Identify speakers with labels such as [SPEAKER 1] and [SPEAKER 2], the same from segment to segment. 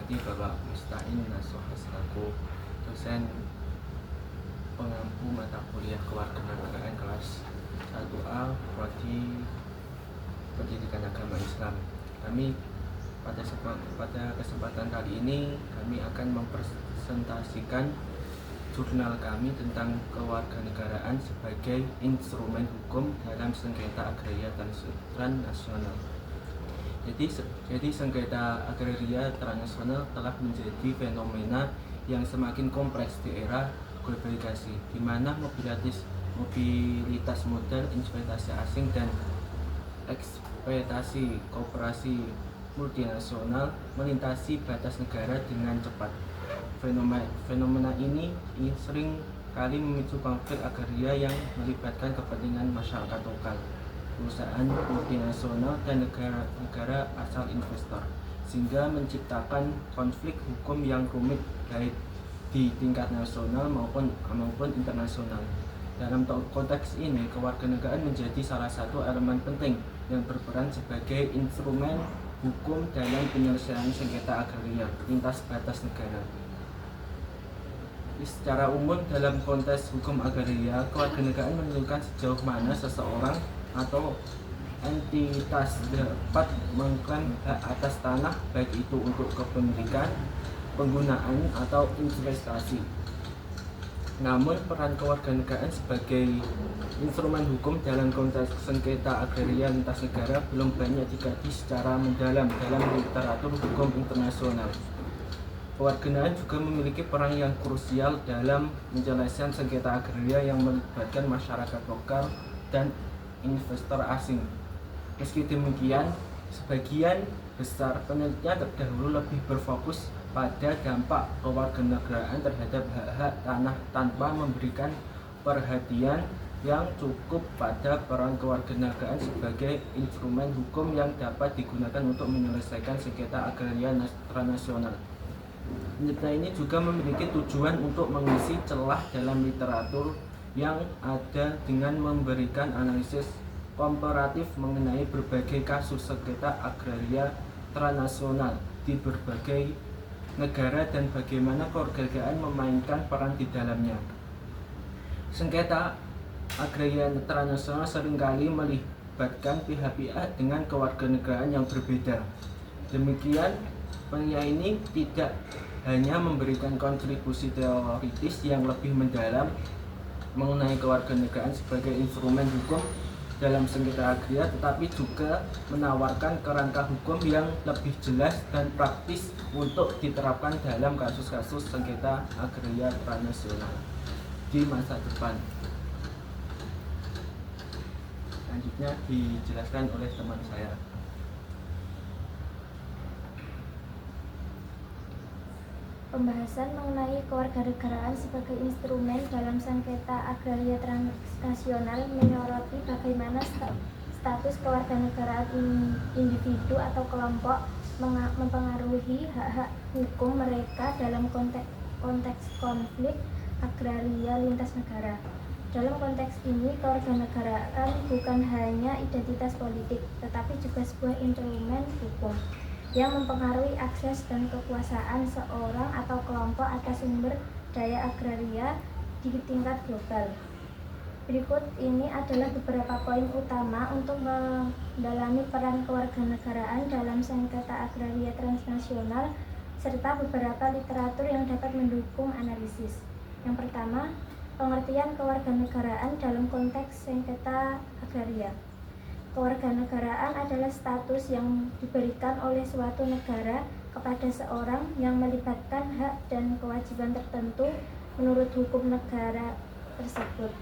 [SPEAKER 1] hormati Bapak Mustain Nasuha selaku dosen pengampu mata kuliah kewarganegaraan kelas 1A Prodi Pendidikan Agama Islam. Kami pada kesempatan kali ini kami akan mempresentasikan jurnal kami tentang kewarganegaraan sebagai instrumen hukum dalam sengketa agraria transnasional. Jadi sengketa agraria transnasional telah menjadi fenomena yang semakin kompleks di era globalisasi, di mana mobilitas modal, investasi asing, dan eksploitasi kooperasi multinasional melintasi batas negara dengan cepat. Fenomena ini sering kali memicu konflik agraria yang melibatkan kepentingan masyarakat lokal, perusahaan multinasional, dan negara asal investor, sehingga menciptakan konflik hukum yang rumit baik di tingkat nasional maupun internasional. Dalam konteks ini, kewarganegaraan menjadi salah satu elemen penting yang berperan sebagai instrumen hukum dalam penyelesaian sengketa agraria lintas batas negara. Secara umum, dalam konteks hukum agraria, kewarganegaraan menentukan sejauh mana seseorang atau entitas dapat mengklaim hak atas tanah, baik itu untuk kepemilikan, penggunaan, atau investasi. Namun, peran kewarganegaraan sebagai instrumen hukum dalam konteks sengketa agraria lintas negara belum banyak dikaji secara mendalam dalam literatur hukum internasional. Kewarganegaraan juga memiliki peran yang krusial dalam menyelesaikan sengketa agraria yang melibatkan masyarakat lokal dan investor asing. Meski demikian, sebagian besar penelitian terdahulu lebih berfokus pada dampak kewarganegaraan terhadap hak-hak tanah tanpa memberikan perhatian yang cukup pada peran kewarganegaraan sebagai instrumen hukum yang dapat digunakan untuk menyelesaikan sengketa agraria transnasional. Penelitian ini juga memiliki tujuan untuk mengisi celah dalam literatur yang ada dengan memberikan analisis komparatif mengenai berbagai kasus sengketa agraria transnasional di berbagai negara dan bagaimana kewarganegaraan memainkan peran di dalamnya. Sengketa agraria transnasional seringkali melibatkan pihak-pihak dengan kewarganegaraan yang berbeda. Demikian, penelitian ini tidak hanya memberikan kontribusi teoritis yang lebih mendalam mengenai kewarganegaraan sebagai instrumen hukum dalam sengketa agraria, tetapi juga menawarkan kerangka hukum yang lebih jelas dan praktis untuk diterapkan dalam kasus-kasus sengketa agraria transnasional di masa depan. Selanjutnya dijelaskan oleh teman saya.
[SPEAKER 2] Pembahasan mengenai kewarganegaraan sebagai instrumen dalam sengketa agraria transnasional menyoroti bagaimana status kewarganegaraan individu atau kelompok mempengaruhi hak-hak hukum mereka dalam konteks konflik agraria lintas negara. Dalam konteks ini, kewarganegaraan bukan hanya identitas politik, tetapi juga sebuah instrumen hukum yang mempengaruhi akses dan kekuasaan seorang atau kelompok atas sumber daya agraria di tingkat global. Berikut ini adalah beberapa poin utama untuk mendalami peran kewarganegaraan dalam sengketa agraria transnasional serta beberapa literatur yang dapat mendukung analisis. Yang pertama, pengertian kewarganegaraan dalam konteks sengketa agraria. Kewarganegaraan adalah status yang diberikan oleh suatu negara kepada seorang yang melibatkan hak dan kewajiban tertentu menurut hukum negara tersebut.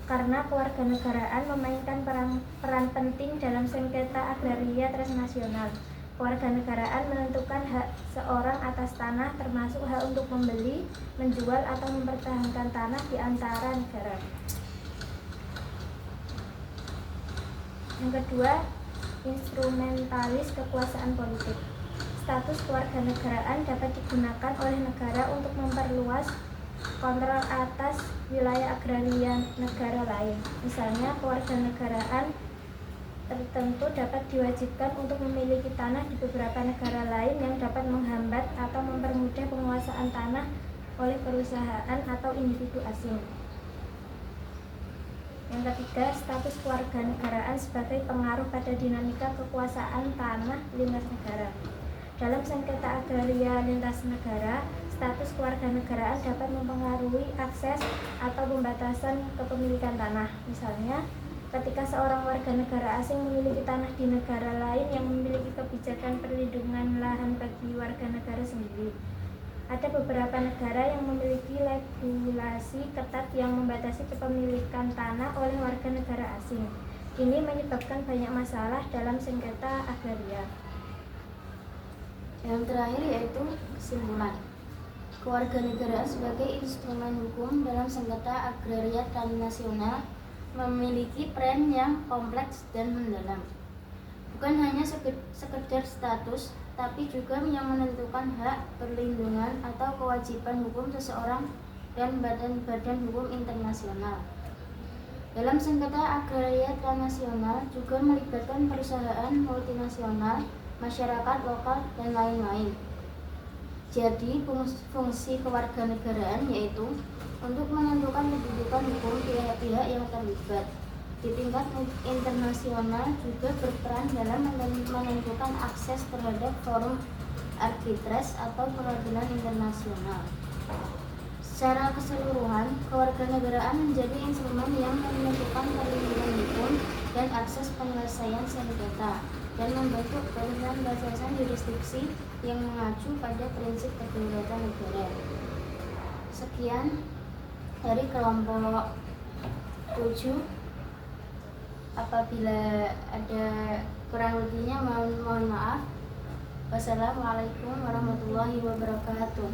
[SPEAKER 2] Karena kewarganegaraan memainkan peran penting dalam sengketa agraria transnasional, kewarganegaraan menentukan hak seorang atas tanah, termasuk hak untuk membeli, menjual, atau mempertahankan tanah di antara negara. Yang kedua, instrumentalis kekuasaan politik. Status kewarganegaraan dapat digunakan oleh negara untuk memperluas kontrol atas wilayah agraria negara lain. Misalnya, kewarganegaraan tertentu dapat diwajibkan untuk memiliki tanah di beberapa negara lain yang dapat menghambat atau penguasaan tanah oleh perusahaan atau individu asing. Yang ketiga, status kewarganegaraan sebagai pengaruh pada dinamika kekuasaan tanah lintas negara. Dalam sengketa agraria lintas negara, status kewarganegaraan dapat mempengaruhi akses atau pembatasan kepemilikan tanah. Misalnya, ketika seorang warga negara asing memiliki tanah di negara lain yang memiliki kebijakan perlindungan lahan bagi warga negara sendiri. Ada beberapa negara yang memiliki regulasi ketat yang membatasi kepemilikan tanah oleh warga negara asing. Ini menyebabkan banyak masalah dalam sengketa agraria.
[SPEAKER 3] Yang terakhir yaitu kesimpulan. Kewarganegaraan sebagai instrumen hukum dalam sengketa agraria transnasional memiliki peran yang kompleks dan mendalam. Bukan hanya sekedar status, tapi juga yang menentukan hak, perlindungan, atau kewajiban hukum seseorang dan badan-badan hukum internasional. Dalam sengketa agraria transnasional juga melibatkan perusahaan multinasional, masyarakat lokal, dan lain-lain. Jadi, fungsi kewarganegaraan yaitu untuk menentukan kedudukan hukum pihak-pihak yang terlibat. Di tingkat internasional juga berperan dalam menentukan akses terhadap forum arbitras atau peradilan internasional. Secara keseluruhan, kewarganegaraan menjadi instrumen yang menentukan perlindungan hukum dan akses penyelesaian sengketa dan membentuk batasan-batasan jurisdiksi yang mengacu pada prinsip kedaulatan negara. Sekian dari kelompok 7. Apabila ada kurang lebihnya mohon maaf. Wassalamualaikum warahmatullahi wabarakatuh.